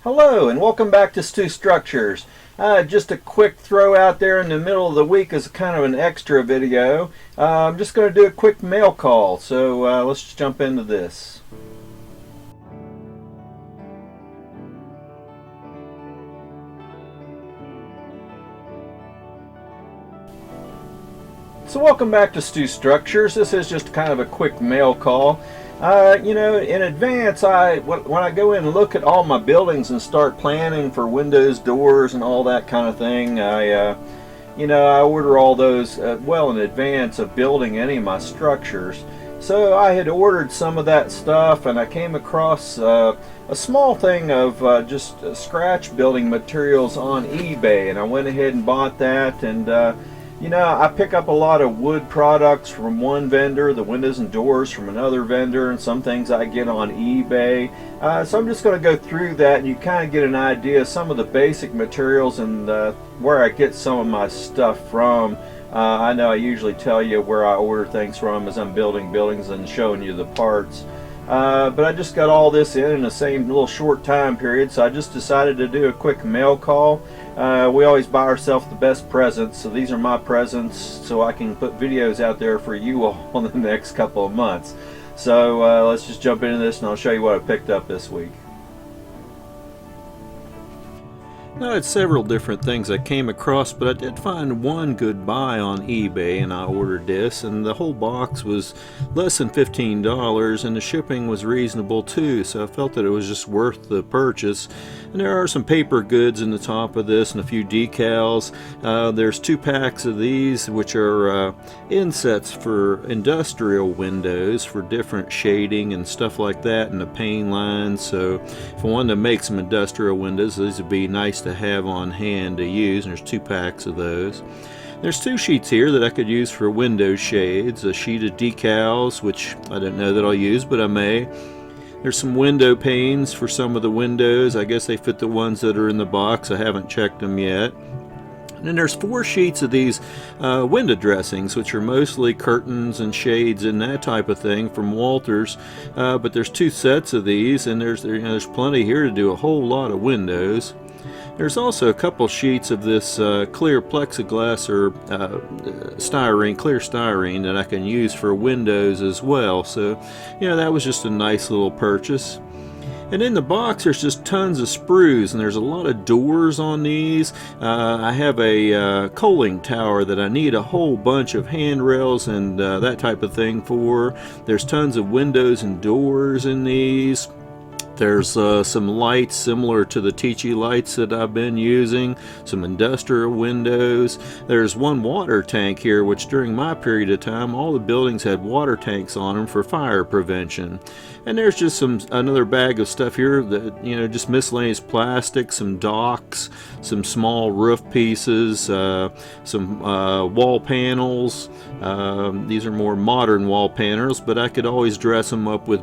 Hello and welcome back to Stu Structures. Just a quick throw out there in the middle of the week as kind of an extra video. I'm just going to do a quick mail call, so let's just jump into this. So welcome back to Stu Structures. This is just kind of a quick mail call. In advance, when I go in and look at all my buildings and start planning for windows, doors, and all that kind of thing, I order all those well in advance of building any of my structures. So I had ordered some of that stuff, and I came across a small thing of just scratch building materials on eBay, and I went ahead and bought that. And I pick up a lot of wood products from one vendor, the windows and doors from another vendor, and some things I get on eBay. So I'm just going to go through that, and you kind of get an idea of some of the basic materials and where I get some of my stuff from. I know I usually tell you where I order things from as I'm building buildings and showing you the parts. But I just got all this in the same little short time period, so I just decided to do a quick mail call. We always buy ourselves the best presents, so these are my presents, so I can put videos out there for you all in the next couple of months. So let's just jump into this, and I'll show you what I picked up this week. Now, I had several different things I came across, but I did find one good buy on eBay, and I ordered this, and the whole box was less than $15, and the shipping was reasonable too, so I felt that it was just worth the purchase. And there are some paper goods in the top of this and a few decals. There's 2 packs of these, which are insets for industrial windows for different shading and stuff like that, and the pane lines. So if I wanted to make some industrial windows, these would be nice to have on hand to use, and there's 2 packs of those. There's 2 sheets here that I could use for window shades, a sheet of decals, which I don't know that I'll use, but I may. There's some window panes for some of the windows. I guess they fit the ones that are in the box. I haven't checked them yet. And then there's 4 sheets of these window dressings, which are mostly curtains and shades and that type of thing from Walters. But there's 2 sets of these, and there's plenty here to do a whole lot of windows. There's also a couple sheets of this clear plexiglass or clear styrene that I can use for windows as well. So, that was just a nice little purchase. And in the box, there's just tons of sprues, and there's a lot of doors on these. I have a coaling tower that I need a whole bunch of handrails and that type of thing for. There's tons of windows and doors in these. There's some lights similar to the Tichy lights that I've been using, some industrial windows. There's one water tank here, which during my period of time, all the buildings had water tanks on them for fire prevention. And there's just another bag of stuff here that, just miscellaneous plastic, some docks, some small roof pieces, some wall panels. These are more modern wall panels, but I could always dress them up with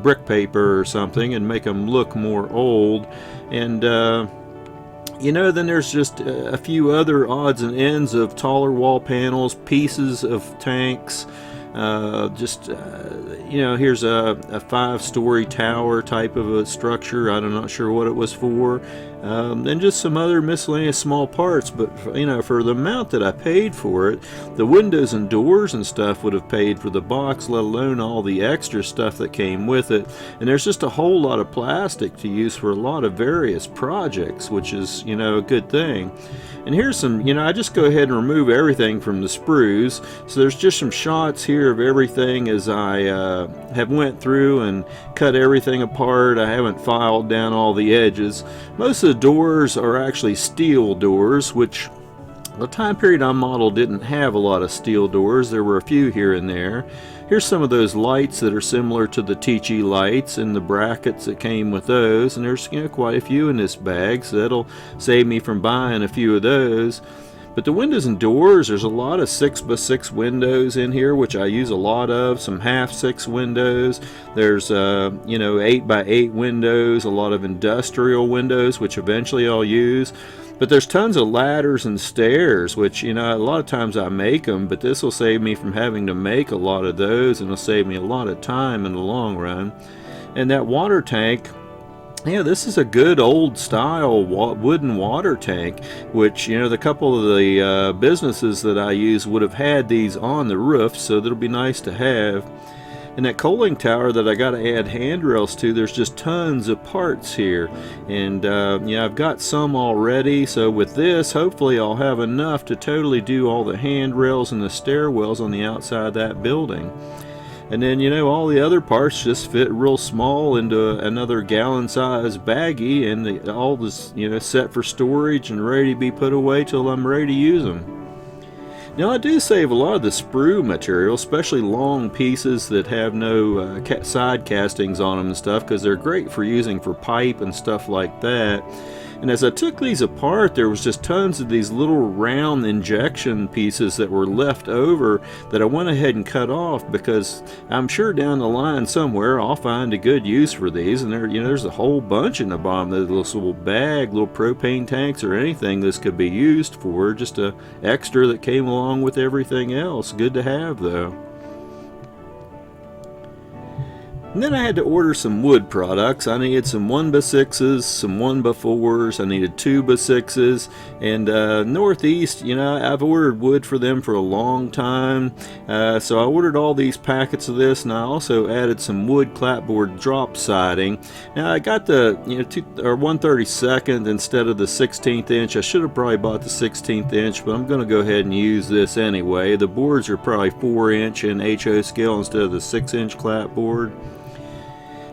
brick paper or something and make them look more old. And then there's just a few other odds and ends of taller wall panels, pieces of tanks. Here's a 5-story tower type of a structure. I'm not sure what it was for. And just some other miscellaneous small parts, but for the amount that I paid for it, the windows and doors and stuff would have paid for the box, let alone all the extra stuff that came with it. And there's just a whole lot of plastic to use for a lot of various projects, which is a good thing. And here's some, I just go ahead and remove everything from the sprues. So there's just some shots here of everything as I have went through and cut everything apart. I haven't filed down all the edges. Most of the doors are actually steel doors, which the time period I modeled didn't have a lot of steel doors. There were a few here and there. Here's some of those lights that are similar to the Tichy lights and the brackets that came with those, and there's quite a few in this bag, so that'll save me from buying a few of those. But the windows and doors, there's a lot of 6x6 windows in here, which I use a lot of, some 1/2-6 windows. There's 8x8 windows, a lot of industrial windows, which eventually I'll use. But there's tons of ladders and stairs, which, a lot of times I make them, but this will save me from having to make a lot of those, and it'll save me a lot of time in the long run. And that water tank, Yeah, this is a good old style wooden water tank, which, the couple of the businesses that I use would have had these on the roof, so that'll be nice to have. And that coaling tower that I got to add handrails to, there's just tons of parts here. And, I've got some already, so with this, hopefully I'll have enough to totally do all the handrails and the stairwells on the outside of that building. And then, all the other parts just fit real small into another gallon-sized baggie, and all this, set for storage and ready to be put away till I'm ready to use them. Now, I do save a lot of the sprue material, especially long pieces that have no side castings on them and stuff, because they're great for using for pipe and stuff like that. And as I took these apart, there was just tons of these little round injection pieces that were left over that I went ahead and cut off, because I'm sure down the line somewhere I'll find a good use for these. And there's a whole bunch in the bottom of this little bag, little propane tanks or anything this could be used for. Just a extra that came along with everything else. Good to have, though. And then I had to order some wood products. I needed some 1x6s, some 1x4s, I needed 2x6s, and Northeast, I've ordered wood for them for a long time, so I ordered all these packets of this, and I also added some wood clapboard drop siding. Now I got the 1/32 instead of the 16th inch. I should have probably bought the 16th inch, but I'm going to go ahead and use this anyway. The boards are probably 4-inch in HO scale instead of the 6-inch clapboard.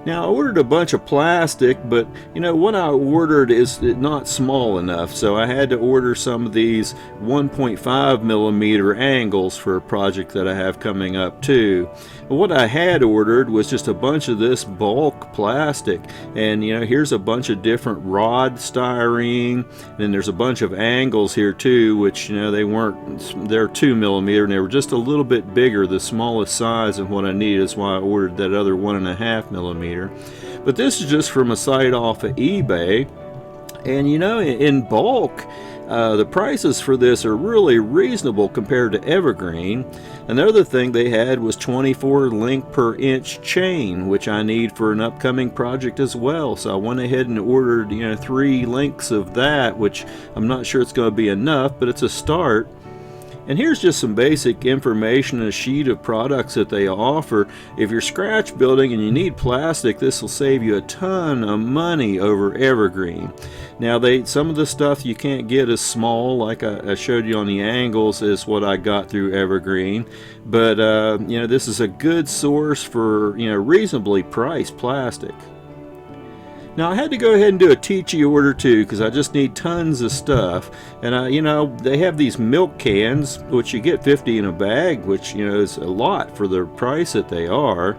Now, I ordered a bunch of plastic, but what I ordered is not small enough, so I had to order some of these 1.5 millimeter angles for a project that I have coming up too. But what I had ordered was just a bunch of this bulk plastic, and here's a bunch of different rod styrene, and there's a bunch of angles here too, which they're 2 millimeter, and they were just a little bit bigger, the smallest size of what I needed. Is why I ordered that other 1.5 millimeter. But this is just from a site off of eBay, and in bulk the prices for this are really reasonable compared to evergreen. Another thing they had was 24 link per inch chain, which I need for an upcoming project as well, so I went ahead and ordered 3 links of that, which I'm not sure it's going to be enough, but it's a start. And here's just some basic information and a sheet of products that they offer. If you're scratch building and you need plastic, this will save you a ton of money over evergreen. Now, some of the stuff you can't get as small, like I showed you on the angles, is what I got through evergreen. But this is a good source for reasonably priced plastic. Now, I had to go ahead and do a Tichy order too, because I just need tons of stuff. And they have these milk cans, which you get 50 in a bag, which is a lot for the price that they are.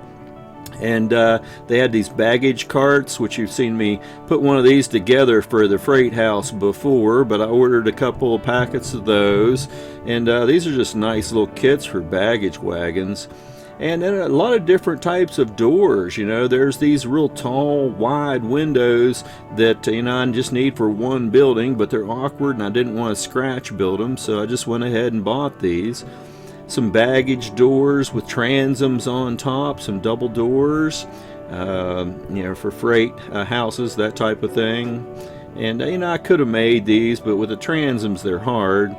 And they had these baggage carts, which you've seen me put one of these together for the freight house before, but I ordered a couple of packets of those. And these are just nice little kits for baggage wagons. And then a lot of different types of doors. There's these real tall, wide windows that I just need for one building, but they're awkward and I didn't want to scratch build them, so I just went ahead and bought these. Some baggage doors with transoms on top, some double doors, for freight houses, that type of thing. And I could have made these, but with the transoms they're hard.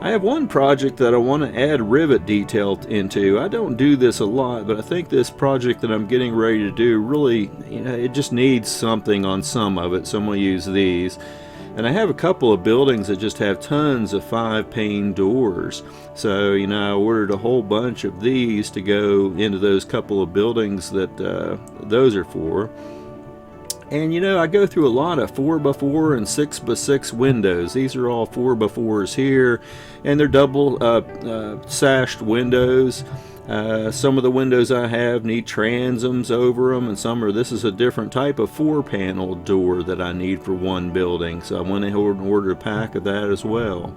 I have one project that I want to add rivet detail into. I don't do this a lot, but I think this project that I'm getting ready to do really, it just needs something on some of it, so I'm going to use these. And I have a couple of buildings that just have tons of 5-pane doors. So, I ordered a whole bunch of these to go into those couple of buildings that those are for. And I go through a lot of 4x4 and 6x6 windows. These are all 4x4s here, and they're double sashed windows. Some of the windows I have need transoms over them, and this is a different type of 4-panel door that I need for one building. So I went ahead and ordered a pack of that as well.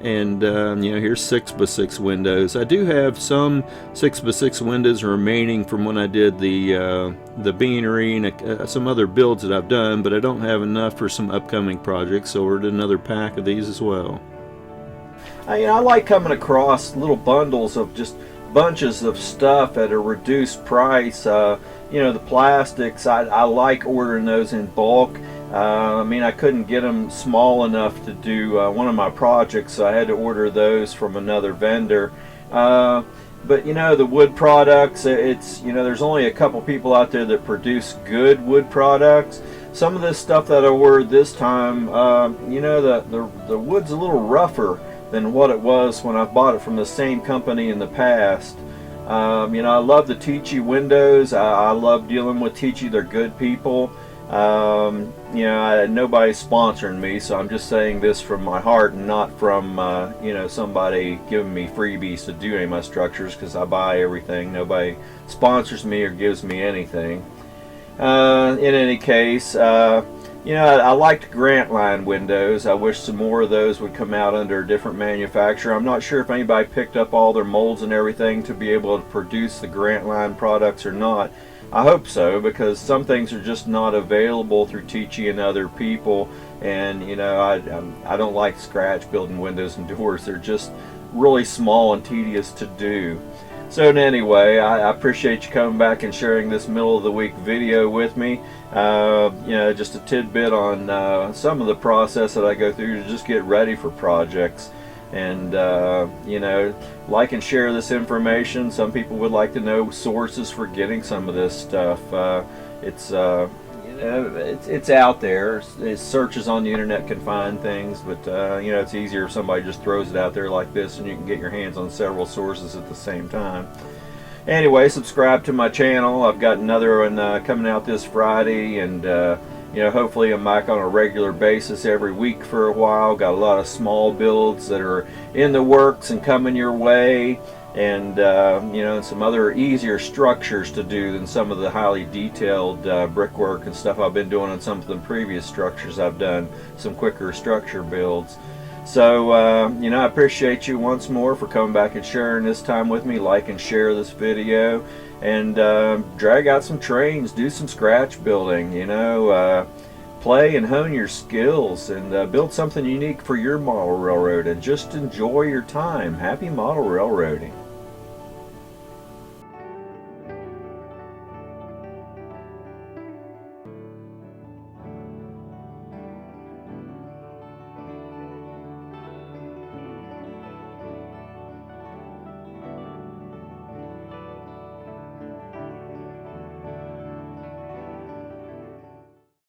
And here's 6x6 windows. I do have some 6x6 windows remaining from when I did the beanery and some other builds that I've done, but I don't have enough for some upcoming projects, so I ordered another pack of these as well. I like coming across little bundles of just bunches of stuff at a reduced price. You know, the plastics, I like ordering those in bulk. I mean, I couldn't get them small enough to do one of my projects, so I had to order those from another vendor. But you know, the wood products, it's, you know, there's only a couple people out there that produce good wood products. Some of this stuff that I ordered this time, you know, the wood's a little rougher than what it was when I bought it from the same company in the past. You know, I love the Tichy windows. I love dealing with Tichy. They're good people. You know, nobody's sponsoring me, so I'm just saying this from my heart and not from, you know, somebody giving me freebies to do any of my structures, because I buy everything. Nobody sponsors me or gives me anything. In any case, you know, I liked Grant Line windows. I wish some more of those would come out under a different manufacturer. I'm not sure if anybody picked up all their molds and everything to be able to produce the Grant Line products or not. I hope so, because some things are just not available through Tichy and other people, and you know, I don't like scratch building windows and doors. They're just really small and tedious to do. So anyway, I appreciate you coming back and sharing this middle of the week video with me. You know, just a tidbit on some of the process that I go through to just get ready for projects. And you know, like and share this information. Some people would like to know sources for getting some of this stuff. It's you know, it's out there. Searches on the internet can find things, but you know, it's easier if somebody just throws it out there like this, and you can get your hands on several sources at the same time. Anyway, subscribe to my channel. I've got another one coming out this Friday, and you know, hopefully I'm back on a regular basis every week for a while. Got a lot of small builds that are in the works and coming your way, and you know, and some other easier structures to do than some of the highly detailed brickwork and stuff I've been doing on some of the previous structures I've done, some quicker structure builds. So you know, I appreciate you once more for coming back and sharing this time with me. Like and share this video, and drag out some trains, do some scratch building, you know, play and hone your skills, and build something unique for your model railroad, and just enjoy your time. Happy model railroading.